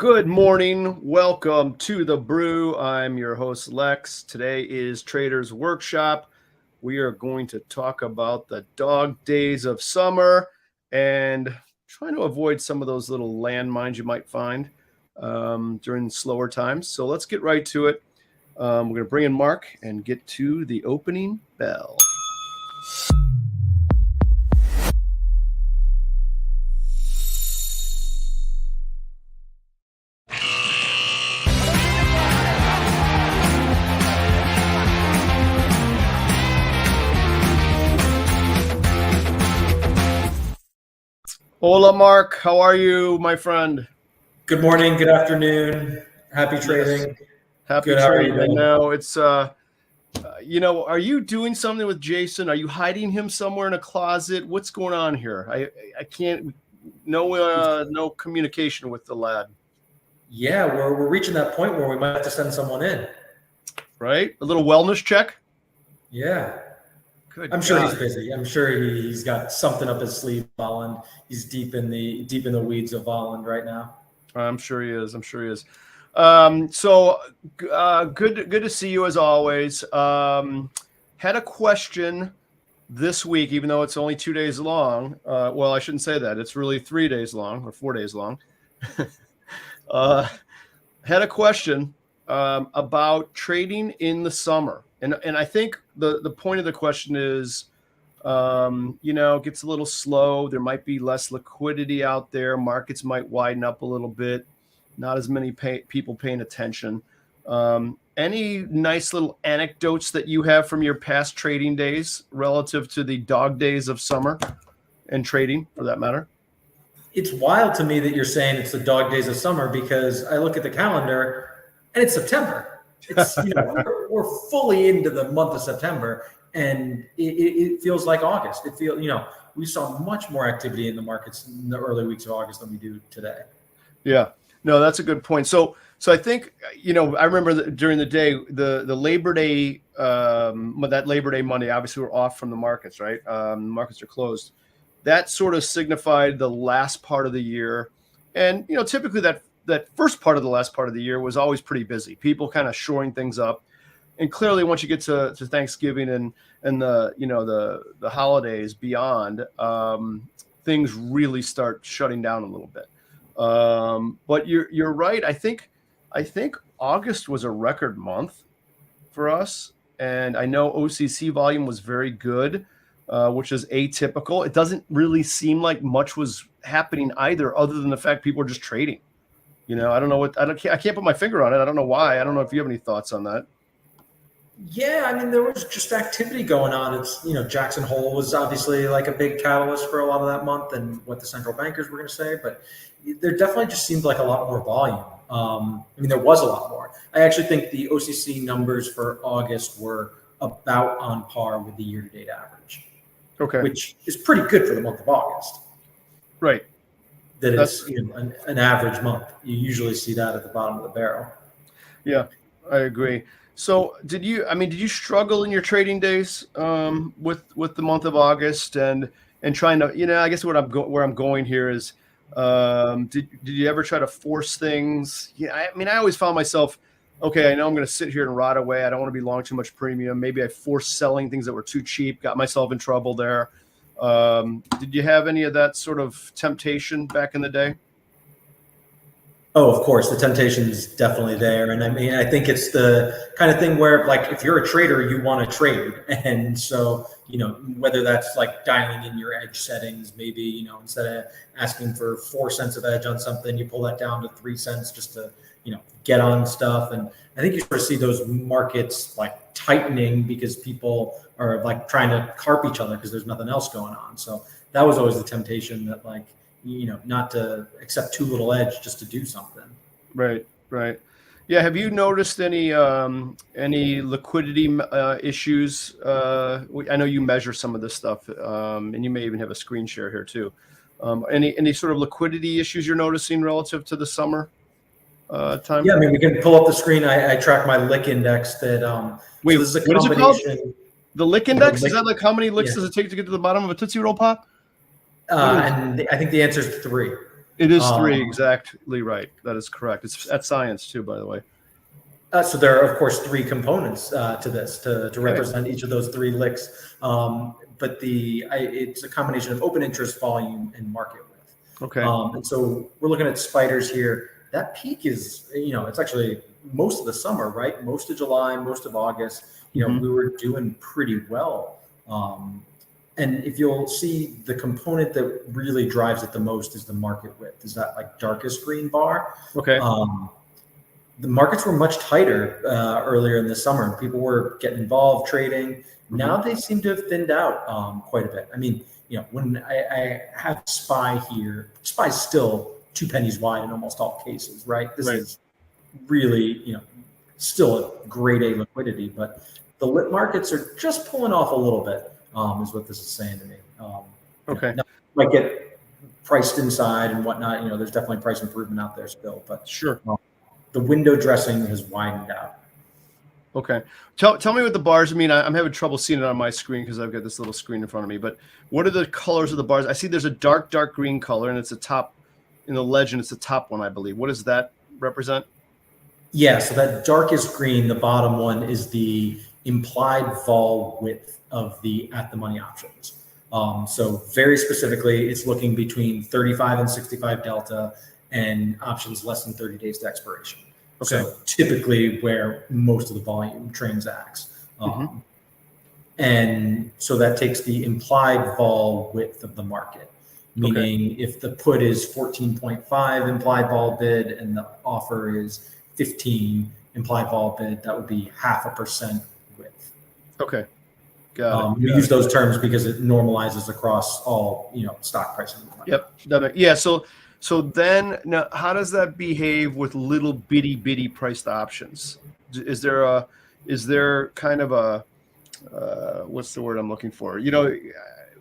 Good morning. Welcome to the Brew. I'm your host, Lex. Today is Trader's Workshop. We are going to talk about the dog days of summer and trying to avoid some of those little landmines you might find during slower times. So let's get right to it. We're going to bring in Mark and get to the opening bell. Hola, Mark. How are you, my friend? Good morning. Good afternoon. Happy trading. Yes. Happy Good, trading. I know it's, are you doing something with Jason? Are you hiding him somewhere in a closet? What's going on here? I can't, no communication with the lad. Yeah, we're reaching that point where we might have to send someone in. Right? A little wellness check? Yeah. Good. I'm sure he's busy. I'm sure he's got something up his sleeve, Volland. He's deep in the weeds of Volland right now. I'm sure he is. Good to see you as always. Had a question this week, even though it's only 2 days long. Well, I shouldn't say that. It's really 3 days long or 4 days long. Had a question about trading in the summer. And I think the point of the question is, it gets a little slow. There might be less liquidity out there. Markets might widen up a little bit. Not as many people paying attention. Any nice little anecdotes that you have from your past trading days relative to the dog days of summer and trading, for that matter? It's wild to me that you're saying it's the dog days of summer, because I look at the calendar and it's September. It's we're fully into the month of September, and it feels like August. It feels we saw much more activity in the markets in the early weeks of August than we do today. Yeah, no, that's a good point. So I think I remember that during the day, the Labor Day, that Labor Day Monday, obviously we're off from the markets, right? Markets are closed. That sort of signified the last part of the year, and typically that first part of the last part of the year was always pretty busy. People kind of shoring things up, and clearly once you get to Thanksgiving and the holidays beyond, things really start shutting down a little bit. But you're right. I think August was a record month for us, and I know OCC volume was very good, which is atypical. It doesn't really seem like much was happening either, other than the fact people are just trading. I don't know I can't put my finger on it. I don't know why. I don't know if you have any thoughts on that. Yeah, I mean, there was just activity going on. It's, Jackson Hole was obviously like a big catalyst for a lot of that month and what the central bankers were going to say, but there definitely just seemed like a lot more volume. There was a lot more. I actually think the OCC numbers for August were about on par with the year-to-date average. Okay. Which is pretty good for the month of August. Right. That's an average month. You usually see that at the bottom of the barrel. Yeah, I agree. So did you struggle in your trading days with the month of August and trying to, I guess where I'm going here is, did you ever try to force things? Yeah, I always found myself, okay, I know I'm going to sit here and rot away. I don't want to be long too much premium. Maybe I forced selling things that were too cheap, got myself in trouble there. Did you have any of that sort of temptation back in the day? Oh, of course, the temptation is definitely there. And I think it's the kind of thing where, like, if you're a trader, you want to trade. And so, whether that's like dialing in your edge settings, maybe, instead of asking for 4 cents of edge on something, you pull that down to 3 cents just to, get on stuff. And I think you sort of see those markets like tightening because people are like trying to carp each other because there's nothing else going on. So that was always the temptation, that like, not to accept too little edge just to do something. Right. Yeah. Have you noticed any liquidity issues? I know you measure some of this stuff, and you may even have a screen share here too. Any sort of liquidity issues you're noticing relative to the summer time? Yeah, we can pull up the screen. I track my lick index. That wait, so this is a what is it called? The lick index? Lick, is that like how many licks does it take to get to the bottom of a Tootsie Roll Pop? And I think the answer is 3. It is three, exactly right. That is correct. It's at science too, by the way. So there are, of course, three components to this to represent each of those three licks. But it's a combination of open interest, volume, and market width. Okay. And so we're looking at spiders here. That peak is, it's actually most of the summer, right? Most of July, most of August, we were doing pretty well. And if you'll see, the component that really drives it the most is the market width. Is that like darkest green bar? Okay. The markets were much tighter earlier in the summer. People were getting involved trading. Now they seem to have thinned out quite a bit. I mean, when I have SPY here, SPY's still 2 pennies wide in almost all cases, right? This is really, still a grade A liquidity, but the lit markets are just pulling off a little bit, is what this is saying to me. Okay. Might get priced inside and whatnot. There's definitely price improvement out there still, but sure. The window dressing has widened out. Okay. Tell me what the bars mean. I'm having trouble seeing it on my screen because I've got this little screen in front of me. But what are the colors of the bars? I see there's a dark green color, and it's the top in the legend. It's the top one, I believe. What does that represent? Yeah. So that darkest green, the bottom one, is the implied vol width of the at the money options. So very specifically, it's looking between 35 and 65 delta and options less than 30 days to expiration. Okay. So typically where most of the volume transacts. And so that takes the implied vol width of the market, meaning if the put is 14.5 implied vol bid and the offer is 15 implied vol bid, that would be 0.5% width. Okay. Got it. We use those terms because it normalizes across all, stock pricing. Yep. Yeah. So then, now, how does that behave with little bitty priced options? Is there kind of a what's the word I'm looking for?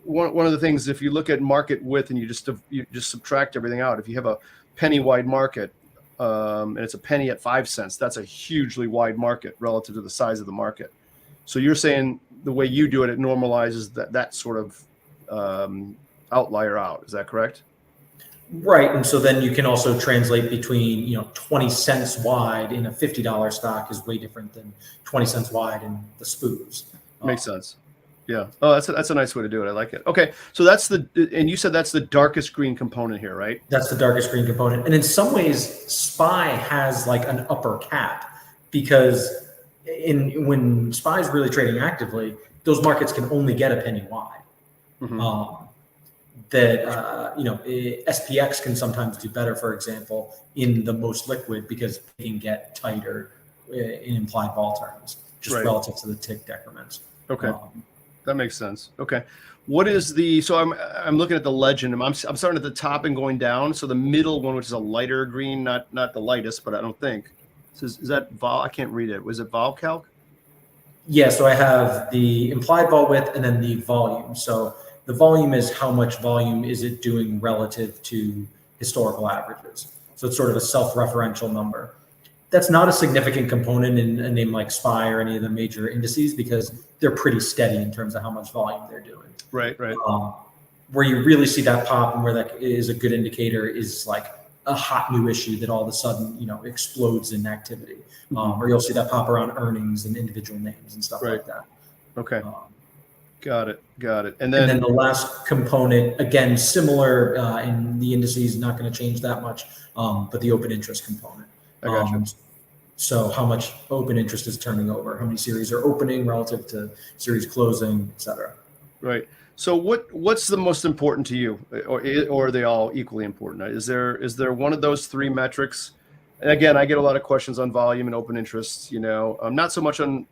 One of the things, if you look at market width and you just subtract everything out, if you have a penny wide market and it's a penny at 5 cents, that's a hugely wide market relative to the size of the market. So you're saying the way you do it, it normalizes that sort of outlier out. Is that correct? Right. And so then you can also translate between, 20 cents wide in a $50 stock is way different than 20 cents wide in the SPOOs. Makes sense. Yeah. Oh, that's a nice way to do it. I like it. Okay. So and you said that's the darkest green component here, right? That's the darkest green component. And in some ways, SPY has like an upper cap because when SPY is really trading actively, those markets can only get a penny wide. SPX can sometimes do better, for example, in the most liquid because they can get tighter in implied vol terms, just relative to the tick decrements. Okay. That makes sense. Okay. What is so I'm looking at the legend. I'm starting at the top and going down. So the middle one, which is a lighter green, not the lightest, but I don't think. So is that vol? I can't read it. Was it vol calc? Yeah. So I have the implied vol width and then the volume. So the volume is how much volume is it doing relative to historical averages. So it's sort of a self-referential number. That's not a significant component in a name like SPY or any of the major indices because they're pretty steady in terms of how much volume they're doing. Right. Where you really see that pop and where that is a good indicator is like a hot new issue that all of a sudden, explodes in activity. Or you'll see that pop around earnings and individual names and stuff like that. Okay. Got it. And then the last component, again, similar in the indices, not going to change that much, but the open interest component. I got you. So how much open interest is turning over? How many series are opening relative to series closing, et cetera? Right. So what's the most important to you, or are they all equally important? Is there one of those three metrics? And again, I get a lot of questions on volume and open interest. Not so much on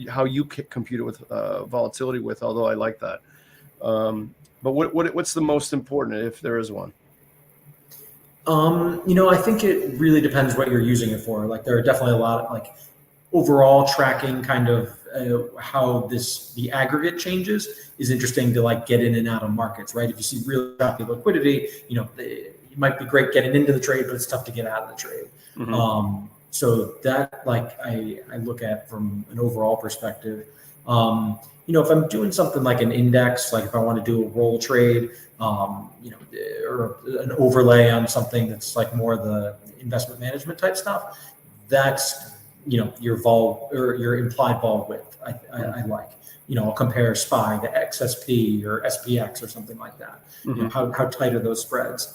how you compute it with volatility with, although I like that. But what's the most important if there is one? I think it really depends what you're using it for. Like there are definitely a lot of like overall tracking kind of how the aggregate changes is interesting to like get in and out of markets, right? If you see really choppy liquidity, it might be great getting into the trade, but it's tough to get out of the trade. So that I look at from an overall perspective. If I'm doing something like an index, like if I want to do a roll trade, or an overlay on something that's like more the investment management type stuff, that's your vol or your implied vol width. I like. I'll compare SPY to XSP or SPX or something like that. How tight are those spreads?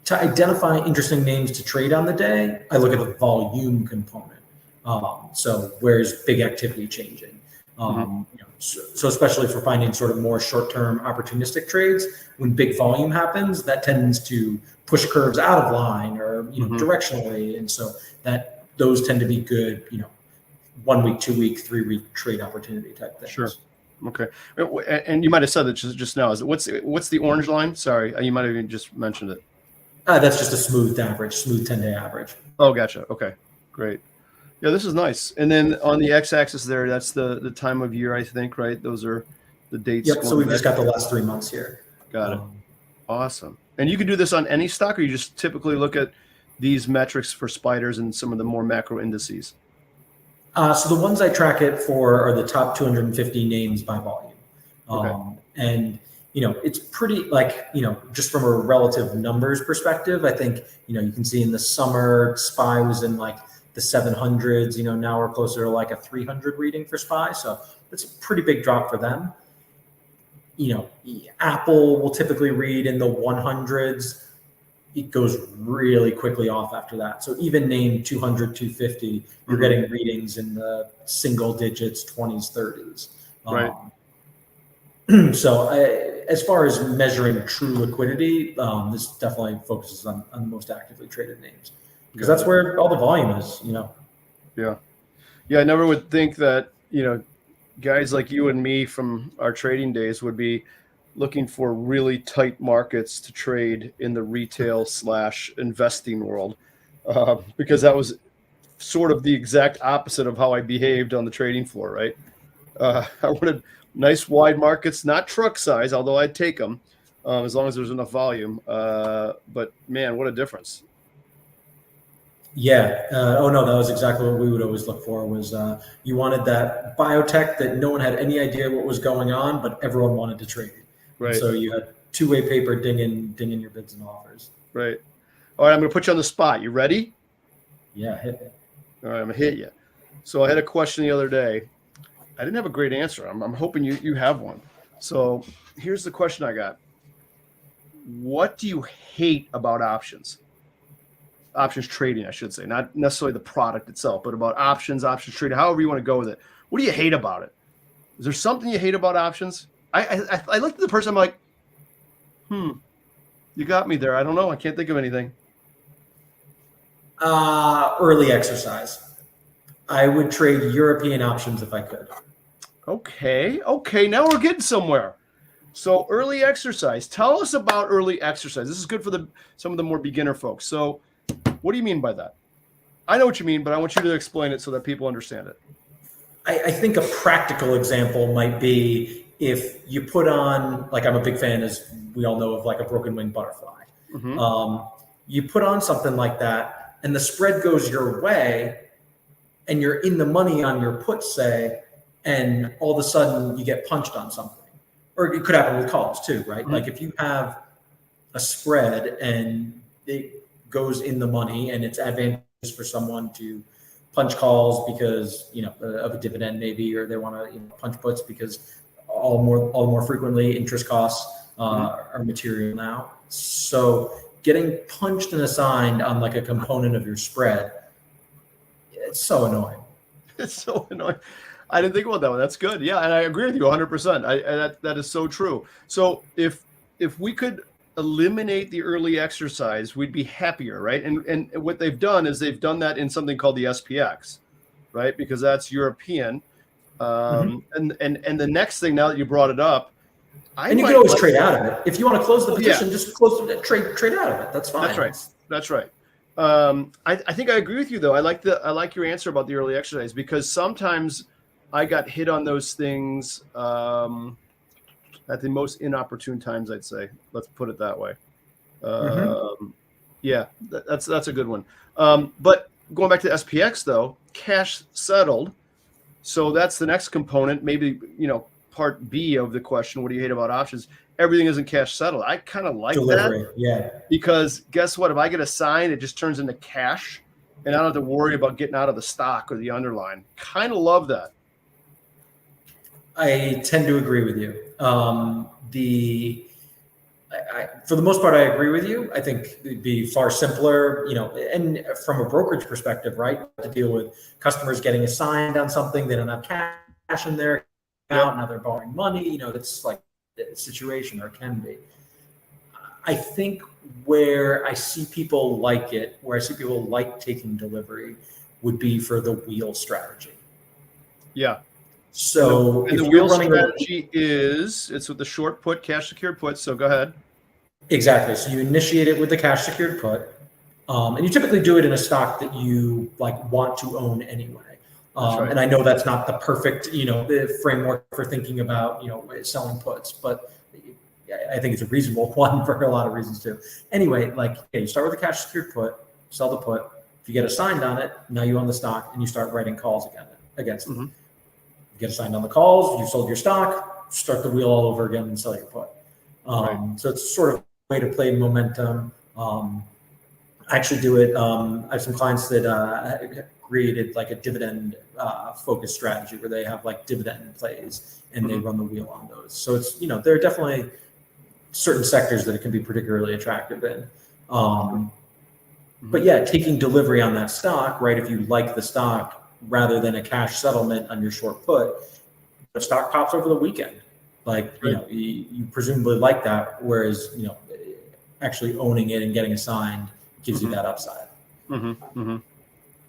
To identify interesting names to trade on the day, I look at the volume component. So where's big activity changing? So especially for finding sort of more short-term opportunistic trades, when big volume happens, that tends to push curves out of line or directionally, and so that those tend to be good, 1 week, 2 week, 3 week trade opportunity type things. Sure. Okay. And you might have said that just now. What's the orange line? Sorry, you might have even just mentioned it. That's just a smooth 10-day average. Oh, gotcha. Okay, great. Yeah, this is nice. And then on the x-axis there, that's the time of year, I think, right? Those are the dates. Yep. So we've just got the last 3 months here. Got it. Awesome. And you can do this on any stock, or you just typically look at these metrics for spiders and some of the more macro indices? So the ones I track it for are the top 250 names by volume. Okay. And, it's pretty just from a relative numbers perspective, I think, you can see in the summer, SPY was in like the 700s, now we're closer to like a 300 reading for SPY. So that's a pretty big drop for them. Apple will typically read in the 100s. It goes really quickly off after that. So even name 200, 250, you're getting readings in the single digits, 20s, 30s. Right. So as far as measuring true liquidity, this definitely focuses on the most actively traded names, because that's where all the volume is, Yeah. I never would think that, guys like you and me from our trading days would be looking for really tight markets to trade in the retail / investing world, because that was sort of the exact opposite of how I behaved on the trading floor, right? I wanted nice wide markets, not truck size, although I'd take them as long as there's enough volume. But man, what a difference. Yeah. Oh no, that was exactly what we would always look for. Was you wanted that biotech that no one had any idea what was going on, but everyone wanted to trade. Right. So you had two-way paper dinging your bids and offers. Right. All right, I'm going to put you on the spot. You ready? Yeah, hit me. All right, I'm going to hit you. So I had a question the other day. I didn't have a great answer. I'm hoping you have one. So here's the question I got. What do you hate about options? Options trading, I should say, not necessarily the product itself, but about options trading, however you want to go with it. What do you hate about it? Is there something you hate about options? I looked at the person, I'm like, you got me there. I don't know. I can't think of anything. Early exercise. I would trade European options if I could. Okay. Now we're getting somewhere. So early exercise. Tell us about early exercise. This is good for some of the more beginner folks. So what do you mean by that? I know what you mean, but I want you to explain it so that people understand it. I think a practical example might be if you put on, like I'm a big fan, as we all know, of like a broken wing butterfly. You put on something like that and the spread goes your way and you're in the money on your put, say, and all of a sudden you get punched on something. Or it could happen with calls too, right? Like if you have a spread and it goes in the money and it's advantageous for someone to punch calls because of a dividend maybe, or they want to punch puts because all more frequently interest costs are material now. So getting punched and assigned on like a component of your spread, it's so annoying. It's so annoying. I didn't think about that one. That's good. Yeah, and I agree with you 100%. That is so true. So if we could eliminate the early exercise, we'd be happier, right? And what they've done is they've done that in something called the SPX, right? Because that's European. And the next thing, now that you brought it up, and you can always trade out of it if you want to close the position. Just trade out of it. That's fine. That's right. I think I agree with you though. I like your answer about the early exercise, because sometimes I got hit on those things at the most inopportune times, I'd say. Let's put it that way. Yeah, that's a good one. But going back to the SPX though, cash settled. So that's the next component. Maybe, part B of the question, what do you hate about options? Everything isn't cash settled. I kind of like Delivery, that, yeah. because guess what? If I get assigned, it just turns into cash and I don't have to worry about getting out of the stock or the underline. Kind of love that. I tend to agree with you. For the most part, I agree with you. I think it'd be far simpler, and from a brokerage perspective, right, to deal with customers getting assigned on something, they don't have cash in their account, now they're borrowing money, it's like a situation, or it can be. I think where I see people like taking delivery would be for the wheel strategy. Yeah. So and the if you're wheel running strategy it's with the short put, cash secured put. So go ahead. Exactly. So you initiate it with the cash secured put, and you typically do it in a stock that you want to own anyway. That's right. And I know that's not the perfect, framework for thinking about, selling puts, but I think it's a reasonable one for a lot of reasons too. Anyway, you start with the cash secured put, sell the put. If you get assigned on it, now you own the stock and you start writing calls against it. Mm-hmm. You get assigned on the calls, you sold your stock, start the wheel all over again and sell your put. Right. So it's sort of a way to play momentum. I actually do it. I have some clients that created a dividend focused strategy where they have dividend plays and they run the wheel on those. So it's, there are definitely certain sectors that it can be particularly attractive in. But yeah, taking delivery on that stock, right? If you like the stock rather than a cash settlement on your short put, the stock pops over the weekend. You presumably like that, whereas, actually owning it and getting assigned gives you that upside.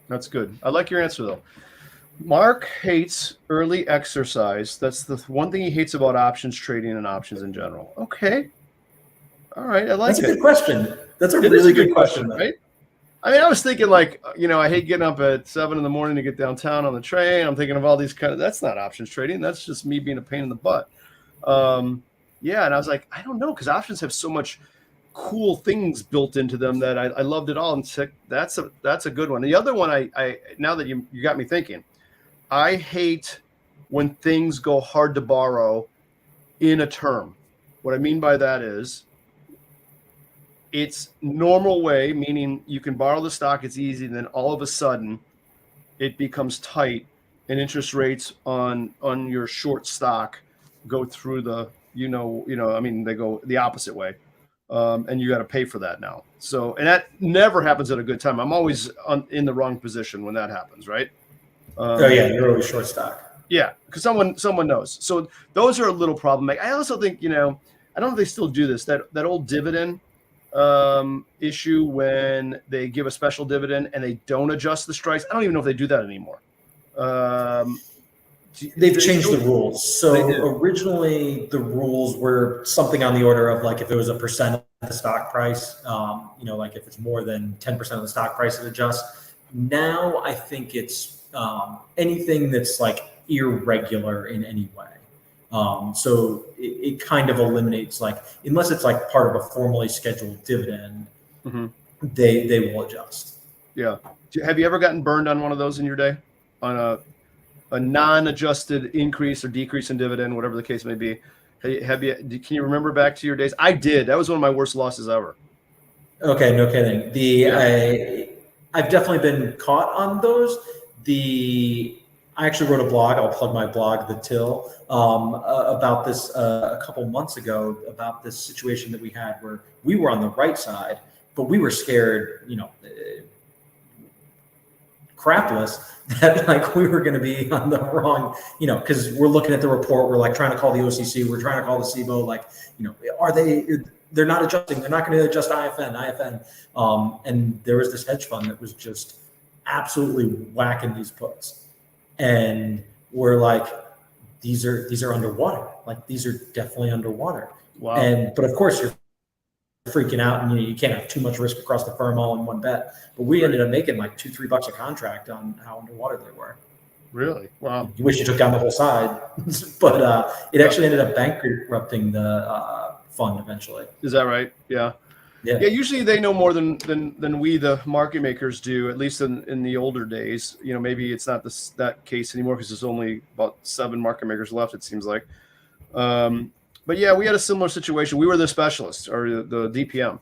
That's good. I like your answer though. Mark hates early exercise. That's the one thing he hates about options trading and options in general. Okay. All right. I like That's a good question. That's a It is really a good good question, right? I mean, I was thinking I hate getting up at 7 a.m. to get downtown on the train. I'm thinking of all these that's not options trading. That's just me being a pain in the butt. Yeah. And I was like, I don't know, because options have so much cool things built into them that I loved it all. And that's a good one. The other one, I now that you got me thinking, I hate when things go hard to borrow in a term. What I mean by that is it's normal way, meaning you can borrow the stock, it's easy, and then all of a sudden it becomes tight and interest rates on your short stock go through the, they go the opposite way. And you got to pay for that now. So, and that never happens at a good time. I'm always in the wrong position when that happens, right? Oh yeah, you're always short stock. Yeah, because someone knows. So those are a little problematic. I also think, I don't know if they still do this, that old dividend issue when they give a special dividend and they don't adjust the strikes. I don't even know if they do that anymore. They've changed the rules. So originally the rules were something on the order of if it was a percent of the stock price, if it's more than 10% of the stock price, it adjusts. Now I think it's anything that's irregular in any way. So it kind of eliminates unless it's part of a formally scheduled dividend, they will adjust. Yeah. Have you ever gotten burned on one of those in your day, on a non-adjusted increase or decrease in dividend, whatever the case may be? Can you remember back to your days? I did. That was one of my worst losses ever. Okay, no kidding. I've definitely been caught on those. I actually wrote a blog. I'll plug my blog, The Till, about this a couple months ago, about this situation that we had where we were on the right side, but we were scared, crapless, that we were going to be on the wrong, because we're looking at the report, we're trying to call the OCC, we're trying to call the SIBO, they're not adjusting, they're not going to adjust IFN. And there was this hedge fund that was just absolutely whacking these puts. And we're these are underwater. These are definitely underwater. Wow. But of course you're freaking out, and you can't have too much risk across the firm all in one bet. But we ended up making $2-3 a contract on how underwater they were. Really? Wow. You wish you took down the whole side, but it actually ended up bankrupting the fund eventually. Is that right? Yeah. Yeah. Yeah, usually they know more than we, the market makers, do. At least in the older days. Maybe it's not that case anymore because there's only about 7 market makers left. It seems like. But yeah, we had a similar situation. We were the specialists or the DPM,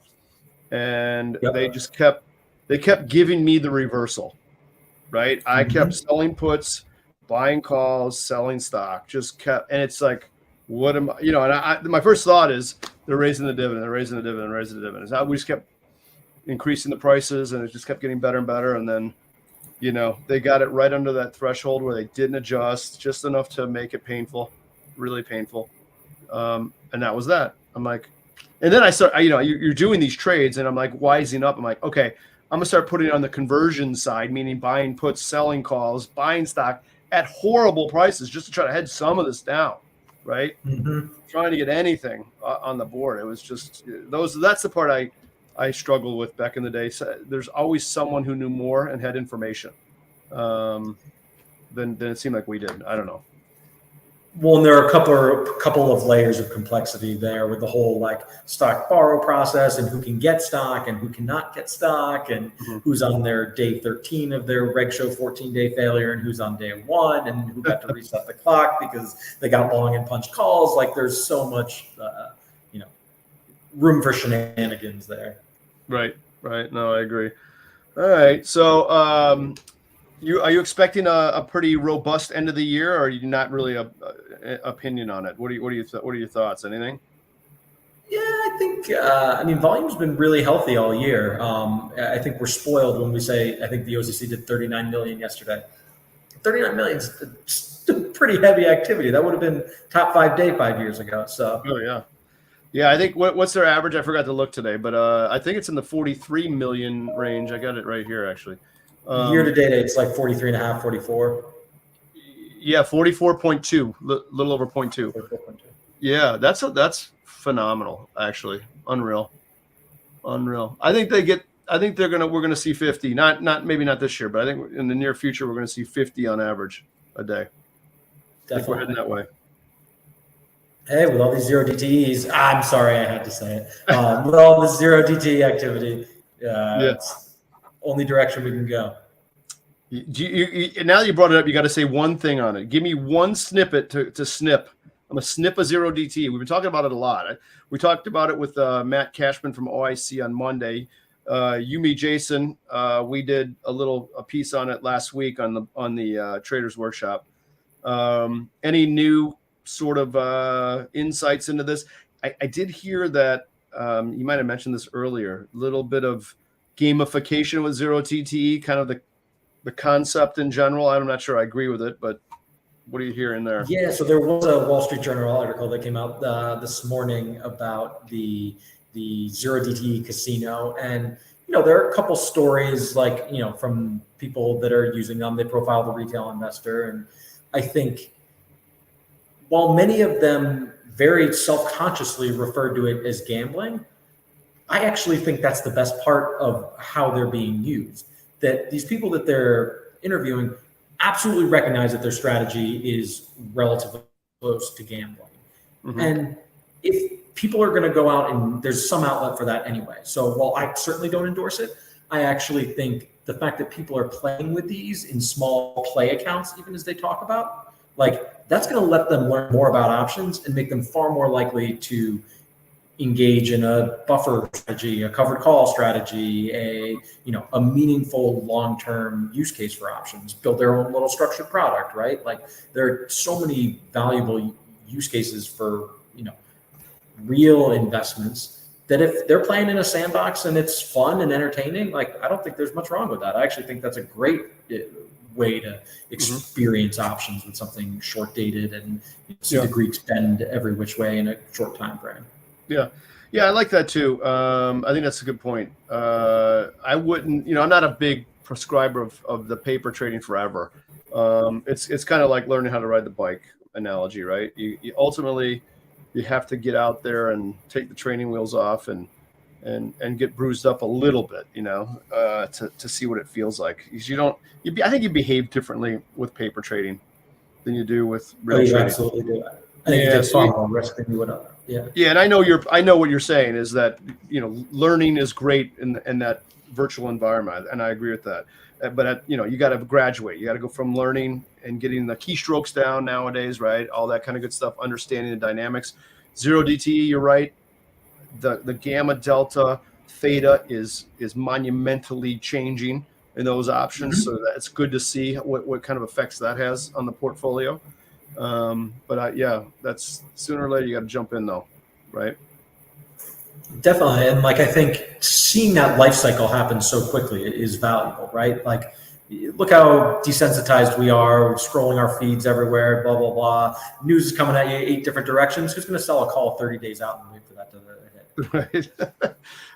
and they Yep. just kept giving me the reversal. Right, I kept selling puts, buying calls, selling stock. Just kept, and it's like, what am I? And my first thought is they're raising the dividend, they're raising the dividend, raising the dividend. We just kept increasing the prices, and it just kept getting better and better. And then, they got it right under that threshold where they didn't adjust just enough to make it painful, really painful. And that was that. I'm like, and then I start, you're doing these trades, and I'm like wising up. I'm like, okay, I'm gonna start putting it on the conversion side, meaning buying puts, selling calls, buying stock at horrible prices just to try to hedge some of this down, right? Trying to get anything on the board. It was just that's the part I struggled with back in the day. So there's always someone who knew more and had information than it seemed like we did. I don't know. Well, and there are a couple of layers of complexity there with the whole like stock borrow process and who can get stock and who cannot get stock and who's on their day 13 of their reg show 14-day failure and who's on day 1 and who got to reset the clock because they got long and punched calls. Like there's so much, room for shenanigans there. Right. No, I agree. All right. So, are you expecting a pretty robust end of the year, or are you not really a opinion on it? What are your thoughts? Anything? Yeah, I think volume's been really healthy all year. I think we're spoiled when we say I think the OCC did 39 million yesterday. 39 million is pretty heavy activity. That would have been top 5 day 5 years ago. So yeah. I think what's their average? I forgot to look today, but I think it's in the 43 million range. I got it right here actually. Year to date, it's like 43 and a half, 44. Yeah, 44.2, little over 0.2. 44.2. Yeah, that's phenomenal, actually. Unreal. I think we're gonna see 50. Maybe not this year, but I think in the near future we're gonna see 50 on average a day. I think we're heading that way. Hey, with all these zero DTEs, I'm sorry I had to say it. With all this zero DTE activity, it's only direction we can go. Now that you brought it up, you got to say one thing on it. Give me one snippet to snip. I'm gonna snip a zero DT. We've been talking about it a lot. We talked about it with Matt Cashman from OIC on Monday. Me, Jason, we did a piece on it last week on the Traders Workshop. Any new sort of insights into this? I did hear that you might have mentioned this earlier. A little bit of gamification with zero TTE, kind of the concept in general. I'm not sure I agree with it, but what are you hearing there? Yeah, so there was a Wall Street Journal article that came out this morning about the zero DTE casino, and there are a couple stories like from people that are using them. They profile the retail investor, and I think while many of them very self-consciously refer to it as gambling, I actually think that's the best part of how they're being used. That these people that they're interviewing absolutely recognize that their strategy is relatively close to gambling. And if people are going to go out, and there's some outlet for that anyway. So while I certainly don't endorse it, I actually think the fact that people are playing with these in small play accounts, even as they talk about, like that's going to let them learn more about options and make them far more likely to engage in a buffer strategy, a covered call strategy, a meaningful long-term use case for options, build their own little structured product, right? Like there are so many valuable use cases for, real investments that if they're playing in a sandbox and it's fun and entertaining, like I don't think there's much wrong with that. I actually think that's a great way to experience options with something short dated and see the Greeks bend every which way in a short time frame. Yeah, I like that too. I think that's a good point. I wouldn't, I'm not a big prescriber of the paper trading forever. It's kind of like learning how to ride the bike analogy, right? You ultimately you have to get out there and take the training wheels off and get bruised up a little bit, to see what it feels like. Because I think you behave differently with paper trading than you do with real trading. Absolutely do. I think you Yeah, take far more risk than you would other. Yeah. Yeah, and I know what you're saying is that learning is great in that virtual environment, and I agree with that. But you got to graduate. You got to go from learning and getting the keystrokes down nowadays, right? All that kind of good stuff, understanding the dynamics. Zero DTE, you're right. The gamma, delta, theta is monumentally changing in those options, so that's good to see what kind of effects that has on the portfolio. But yeah, that's sooner or later you got to jump in though, right? Definitely. And like, I think seeing that life cycle happen so quickly is valuable, right? Like, look how desensitized we are, scrolling our feeds everywhere, blah, blah, blah. News is coming at you 8 different directions. Who's going to sell a call 30 days out and wait for that to hit? Right.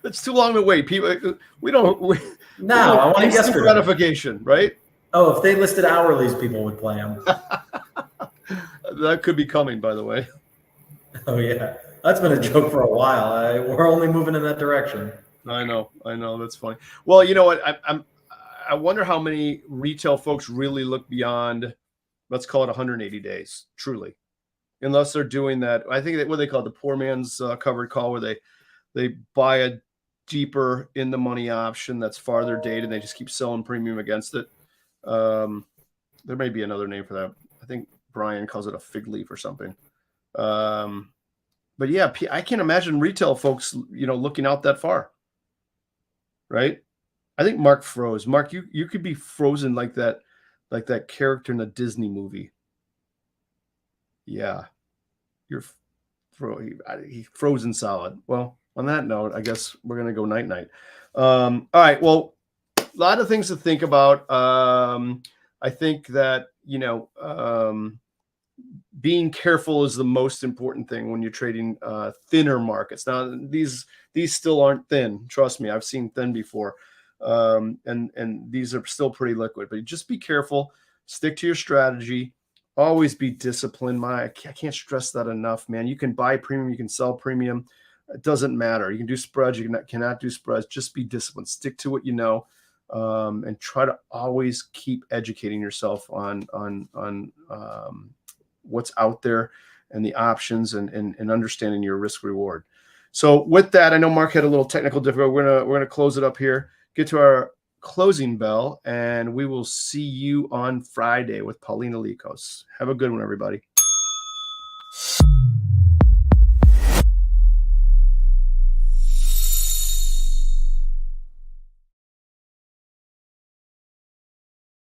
It's too long to wait. People, we don't, we Now, I want want it instant yesterday. gratification, right? Oh, if they listed hourlies, people would play them. That could be coming, by the way. Oh, yeah. That's been a joke for a while. We're only moving in that direction. I know. That's funny. Well, you know what? I wonder how many retail folks really look beyond, let's call it 180 days, truly, unless they're doing that. I think that what they call it, the poor man's covered call, where they buy a deeper in the money option that's farther dated, and they just keep selling premium against it. There may be another name for that. I think Brian calls it a fig leaf or something. But yeah, I can't imagine retail folks, looking out that far. Right? I think Mark froze. Mark, you could be frozen like that character in the Disney movie. Yeah, you're he frozen solid. Well, on that note, I guess we're gonna go night night. All right. Well, a lot of things to think about. I think that being careful is the most important thing when you're trading thinner markets. Now, these still aren't thin. Trust me, I've seen thin before, and these are still pretty liquid. But just be careful. Stick to your strategy. Always be disciplined. I can't stress that enough, man. You can buy premium, you can sell premium. It doesn't matter. You can do spreads, you cannot do spreads. Just be disciplined. Stick to what you know, and try to always keep educating yourself on what's out there and the options and understanding your risk reward. So with that, I know Mark had a little technical difficulty. We're gonna close it up here, get to our closing bell, and we will see you on Friday with Paulina Likos. Have a good one, everybody.